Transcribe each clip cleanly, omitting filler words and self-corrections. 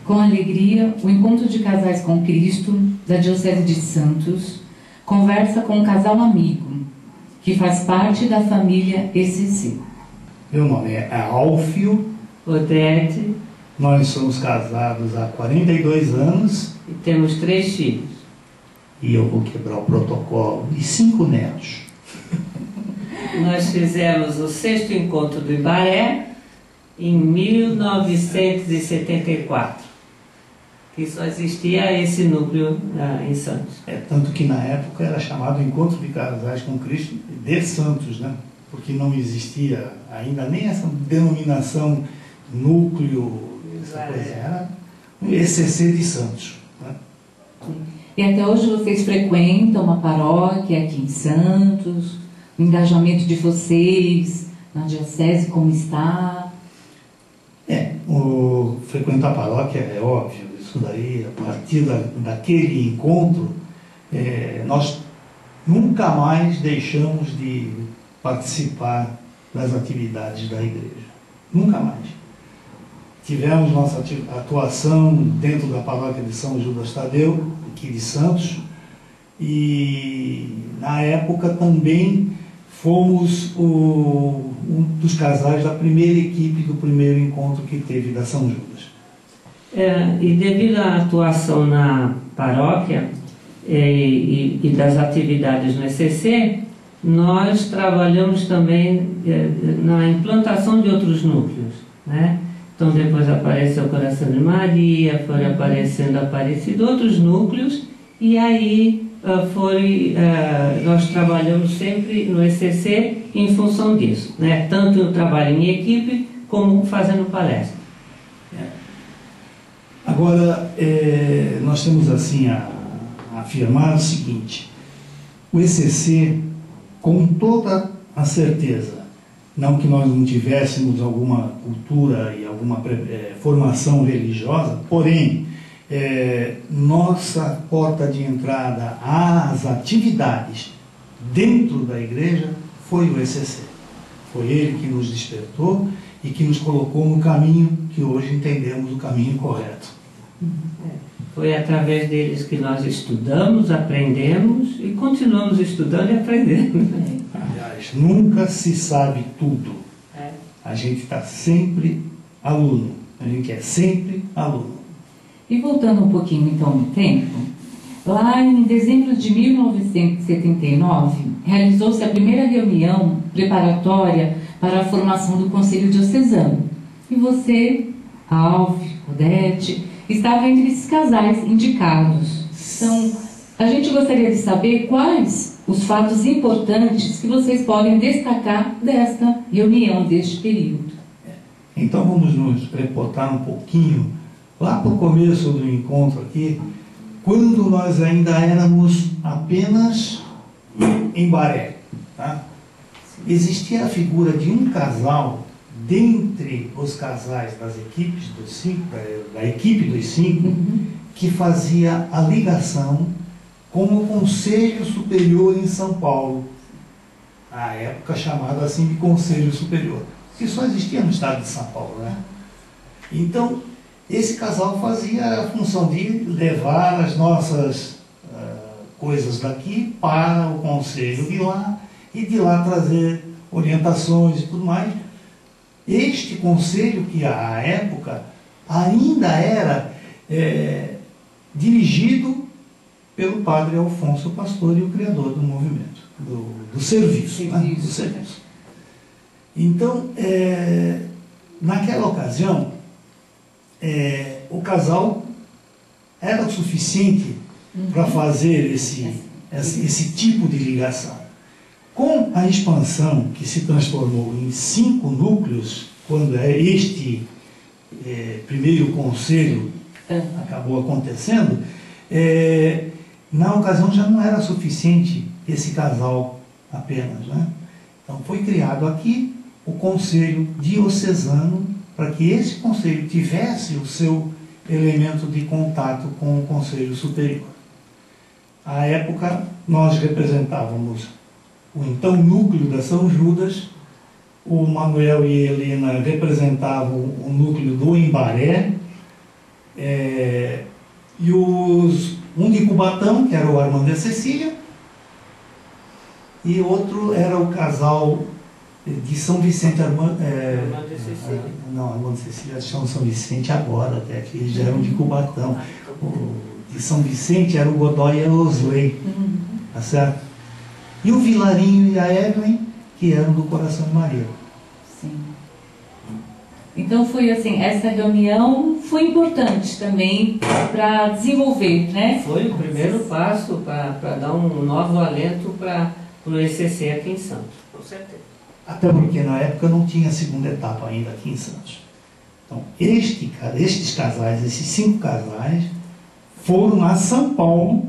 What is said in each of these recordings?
com alegria, o Encontro de Casais com Cristo, da Diocese de Santos, conversa com um casal amigo, que faz parte da família ECC. Meu nome é Alfio Odete. Nós somos casados há 42 anos. E temos 3 filhos. E eu vou quebrar o protocolo. E 5 netos. Nós fizemos o 6º encontro do Ibaré em 1974. Que só existia esse núcleo em Santos. Tanto que na época era chamado Encontro de Casais com Cristo de Santos, né? Porque não existia ainda nem essa denominação núcleo, essa coisa, era um ECC de Santos, né? E até hoje vocês frequentam uma paróquia aqui em Santos, o engajamento de vocês na diocese, como está? Frequentar a paróquia é óbvio, isso daí, a partir daquele encontro, nós nunca mais deixamos de participar das atividades da igreja. Nunca mais. Tivemos nossa atuação dentro da paróquia de São Judas Tadeu, aqui de Santos, e na época também fomos um dos casais da primeira equipe do primeiro encontro que teve da São Judas. E devido à atuação na paróquia e das atividades no ECC, nós trabalhamos também na implantação de outros núcleos, né? Então depois apareceu o Coração de Maria, foram aparecendo outros núcleos, e aí nós trabalhamos sempre no ECC em função disso, né? Tanto no trabalho em equipe como fazendo palestra. Agora, nós temos assim a afirmar o seguinte: o ECC, com toda a certeza, não que nós não tivéssemos alguma cultura e alguma formação religiosa, porém, nossa porta de entrada às atividades dentro da igreja foi o ECC. Foi ele que nos despertou e que nos colocou no caminho que hoje entendemos o caminho correto. Foi através deles que nós estudamos, aprendemos e continuamos estudando e aprendendo. Aliás, nunca se sabe tudo. A gente está sempre aluno. A gente é sempre aluno. E voltando um pouquinho então no tempo, lá em dezembro de 1979, realizou-se a primeira reunião preparatória para a formação do Conselho Diocesano. E você, Alf, Odete, estava entre esses casais indicados. Então, a gente gostaria de saber quais os fatos importantes que vocês podem destacar desta reunião, deste período. Então vamos nos reportar um pouquinho lá para o começo do encontro aqui, quando nós ainda éramos apenas em Baré, tá? Existia a figura de um casal dentre os casais das equipes dos 5, da equipe dos 5, que fazia a ligação com o Conselho Superior em São Paulo, na época chamado assim de Conselho Superior, que só existia no estado de São Paulo, né? Então, esse casal fazia a função de levar as nossas coisas daqui para o Conselho de lá, e de lá trazer orientações e tudo mais. Este conselho, que à época ainda era dirigido pelo padre Alfonso Pastor, e o criador do movimento, do serviço, né? Do serviço. Então, naquela ocasião, o casal era o suficiente para fazer esse tipo de ligação. Com a expansão, que se transformou em 5 núcleos, quando este primeiro conselho acabou acontecendo, na ocasião já não era suficiente esse casal apenas, né? Então foi criado aqui o Conselho Diocesano, para que esse conselho tivesse o seu elemento de contato com o Conselho Superior. À época, nós representávamos o então núcleo da São Judas, o Manuel e a Helena representavam o núcleo do Embaré, E um de Cubatão, que era o Armando e a Cecília, e outro era o casal de São Vicente, Armando e Cecília. Não, Armando e Cecília são São Vicente agora, até que eles já eram de Cubatão. O de São Vicente era o Godoy e a Osley, tá certo? E o Vilarinho e a Evelyn, que eram do Coração de Maria. Sim. Então foi assim, essa reunião foi importante também para desenvolver, né? Foi o primeiro passo para dar um novo alento para o ECC aqui em Santos, com certeza. Até porque na época não tinha segunda etapa ainda aqui em Santos. Então, estes casais, esses 5 casais, foram a São Paulo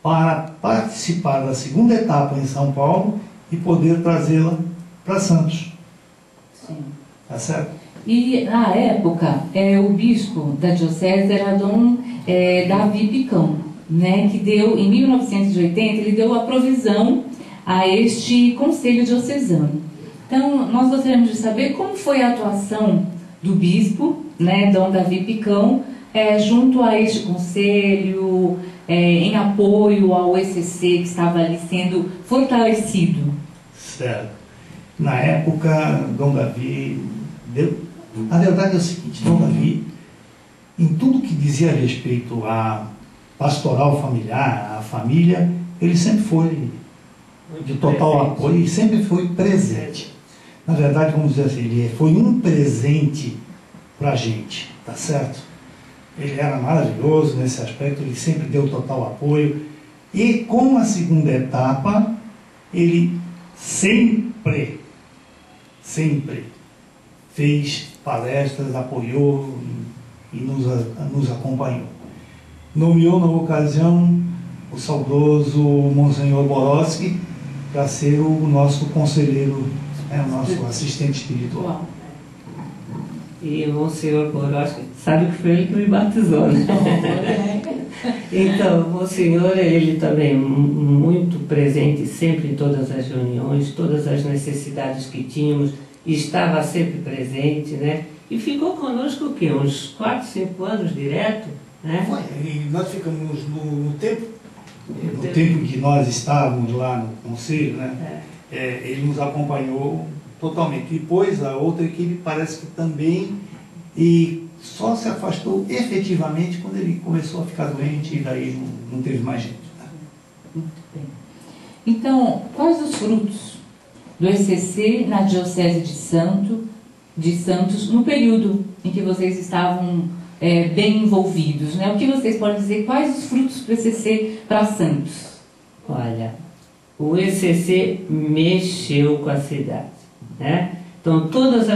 para participar da segunda etapa em São Paulo e poder trazê-la para Santos. Sim. Tá certo? E na época, o bispo da diocese era Dom Davi Picão, né, que deu, em 1980, ele deu a provisão a este conselho diocesano. Então, nós gostaríamos de saber como foi a atuação do bispo, né, Dom Davi Picão, junto a este conselho, em apoio ao ECC que estava ali sendo fortalecido. Certo. Na época, Dom Davi deu... A verdade é o seguinte, Dom Davi, em tudo que dizia respeito à pastoral familiar, à família, ele sempre foi de total apoio e sempre foi presente. Na verdade, vamos dizer assim, ele foi um presente para a gente, tá certo? Ele era maravilhoso nesse aspecto, ele sempre deu total apoio. E com a segunda etapa, ele sempre fez palestras, apoiou e nos acompanhou. Nomeou na ocasião o saudoso Monsenhor Borowski para ser o nosso conselheiro, o nosso assistente espiritual. E o Monsenhor Borowski, sabe que foi ele que me batizou, né? Então, o Monsenhor, ele também muito presente sempre em todas as reuniões, todas as necessidades que tínhamos, estava sempre presente, né? E ficou conosco o quê? Uns 4, 5 anos direto, né? Foi, e nós ficamos no tempo que nós estávamos lá no conselho, né? Ele nos acompanhou totalmente. Depois a outra equipe parece que também, e só se afastou efetivamente quando ele começou a ficar doente e daí não teve mais jeito. Né? Muito bem. Então, quais os frutos do ECC na Diocese de Santos no período em que vocês estavam bem envolvidos, né? O que vocês podem dizer? Quais os frutos do ECC para Santos? Olha, o ECC mexeu com a cidade, né? Então, todos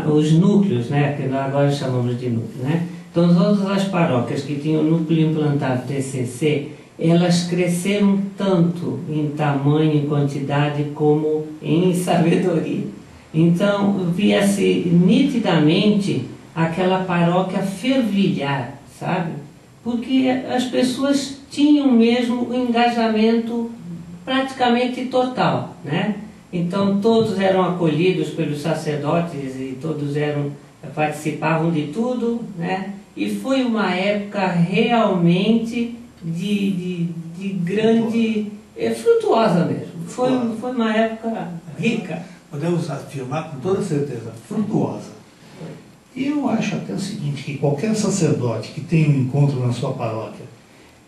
os núcleos, né, que nós agora chamamos de núcleo, né? Então, todas as paróquias que tinham núcleo implantado do ECC, elas cresceram tanto em tamanho, em quantidade, como em sabedoria. Então, via-se nitidamente aquela paróquia fervilhar, sabe? Porque as pessoas tinham mesmo um engajamento praticamente total, né? Então, todos eram acolhidos pelos sacerdotes e todos participavam de tudo, né? E foi uma época realmente de grande... frutuosa mesmo. Foi uma época rica. Podemos afirmar com toda certeza, frutuosa. E eu acho até o seguinte, que qualquer sacerdote que tenha um encontro na sua paróquia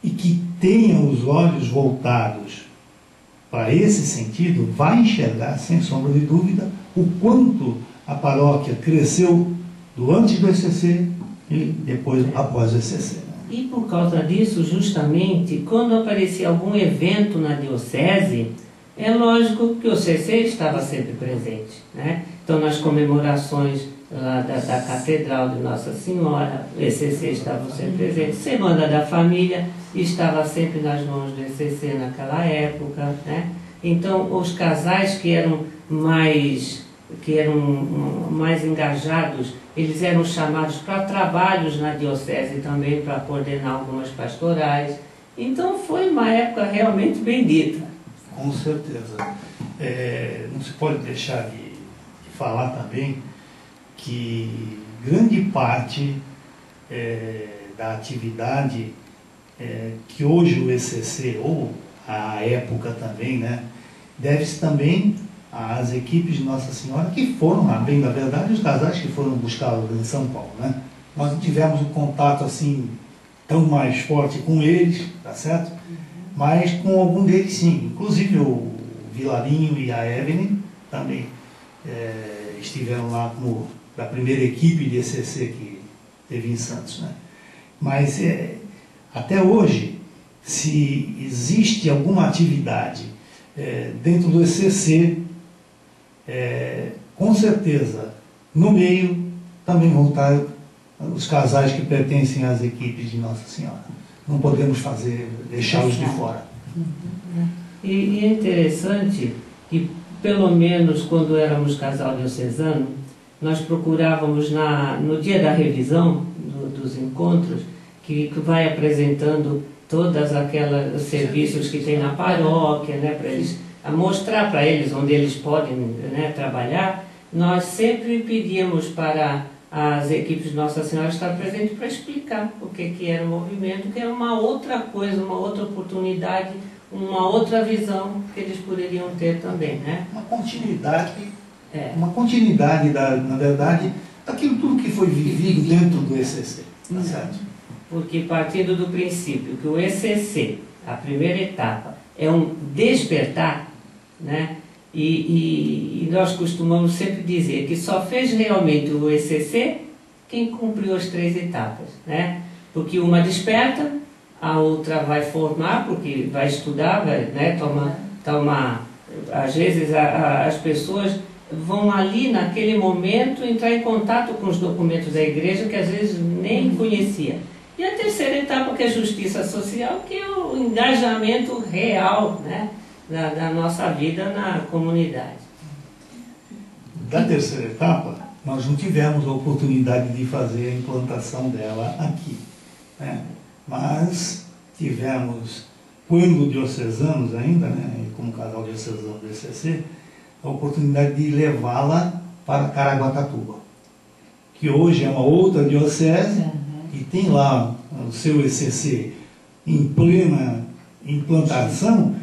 e que tenha os olhos voltados para esse sentido, vai enxergar, sem sombra de dúvida, o quanto a paróquia cresceu do antes do ECC e depois após o ECC. E por causa disso, justamente, quando aparecia algum evento na diocese, é lógico que o ECC estava sempre presente, né? Então, nas comemorações lá da Catedral de Nossa Senhora, o ECC estava sempre presente. Semana da Família estava sempre nas mãos do ECC naquela época, né? Então, os casais que eram mais engajados, eles eram chamados para trabalhos na diocese também, para coordenar algumas pastorais. Então, foi uma época realmente bendita. Com certeza. Não se pode deixar de falar também que grande parte da atividade que hoje o ECC, ou a época também, né, deve-se também às equipes de Nossa Senhora, que foram, a bem da verdade, os casais que foram buscá-lo em São Paulo, né? Nós não tivemos um contato assim tão mais forte com eles, tá certo? Mas com algum deles sim, inclusive o Vilarinho e a Evelyn também estiveram lá como da primeira equipe de ECC que teve em Santos, né? Mas até hoje, se existe alguma atividade dentro do ECC, com certeza, no meio também vão estar os casais que pertencem às equipes de Nossa Senhora. Não podemos deixá-los de fora. E é interessante que, pelo menos quando éramos casal diocesano, nós procurávamos no dia da revisão dos encontros, que vai apresentando todas aquelas serviços que tem na paróquia, né, para eles mostrar para eles onde eles podem, né, trabalhar. Nós sempre pedíamos para as equipes de Nossa Senhora estar presentes para explicar o que era o movimento, que é uma outra coisa, uma outra oportunidade, uma outra visão que eles poderiam ter também, né? Uma continuidade, na verdade, daquilo tudo que foi vivido dentro do ECC, tá certo? Porque partindo do princípio que o ECC, a primeira etapa, é um despertar, né? E nós costumamos sempre dizer que só fez realmente o ECC quem cumpriu as 3 etapas, né? Porque uma desperta, a outra vai formar, porque vai estudar, vai, né, tomar. Às vezes as pessoas vão ali naquele momento entrar em contato com os documentos da igreja que às vezes nem conhecia. E a terceira etapa, que é a justiça social, que é o engajamento real, né, da nossa vida na comunidade. Da terceira etapa, nós não tivemos a oportunidade de fazer a implantação dela aqui, né? Mas tivemos, quando diocesanos ainda, né, como casal diocesano do ECC, a oportunidade de levá-la para Caraguatatuba, que hoje é uma outra diocese e tem lá o seu ECC em plena implantação,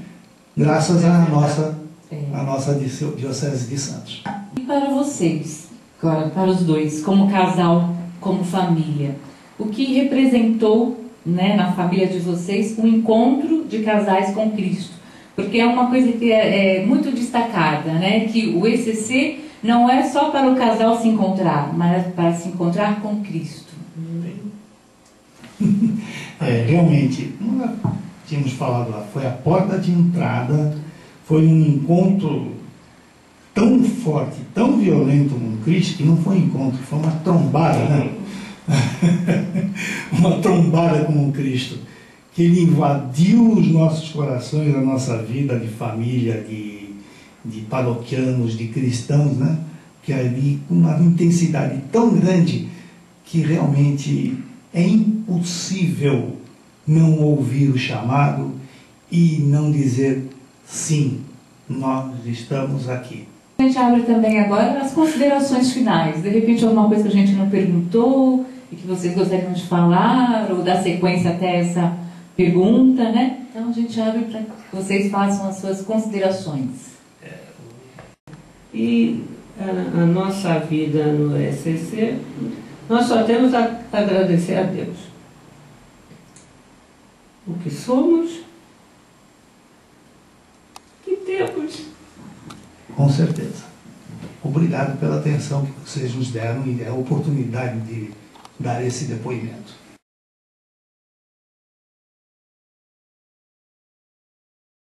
graças à nossa diocese de Santos. E para vocês, agora para os dois, como casal, como família, o que representou, né, na família de vocês o encontro de casais com Cristo? Porque é uma coisa que é muito destacada, né, que o ECC não é só para o casal se encontrar, mas para se encontrar com Cristo. Realmente, tínhamos falado lá, foi a porta de entrada, foi um encontro tão forte, tão violento com Cristo, que não foi um encontro, foi uma trombada, né? Uma trombada com o Cristo, que ele invadiu os nossos corações, a nossa vida de família, de paroquianos, de cristãos, né? Que ali, com uma intensidade tão grande, que realmente é impossível não ouvir o chamado e não dizer sim, nós estamos aqui. A gente abre também agora as considerações finais. De repente alguma coisa que a gente não perguntou e que vocês gostariam de falar, ou dar sequência até essa pergunta, né? Então a gente abre para que vocês façam as suas considerações. E a nossa vida no ECC, nós só temos a agradecer a Deus. O que somos, que temos. Com certeza. Obrigado pela atenção que vocês nos deram e a oportunidade de dar esse depoimento.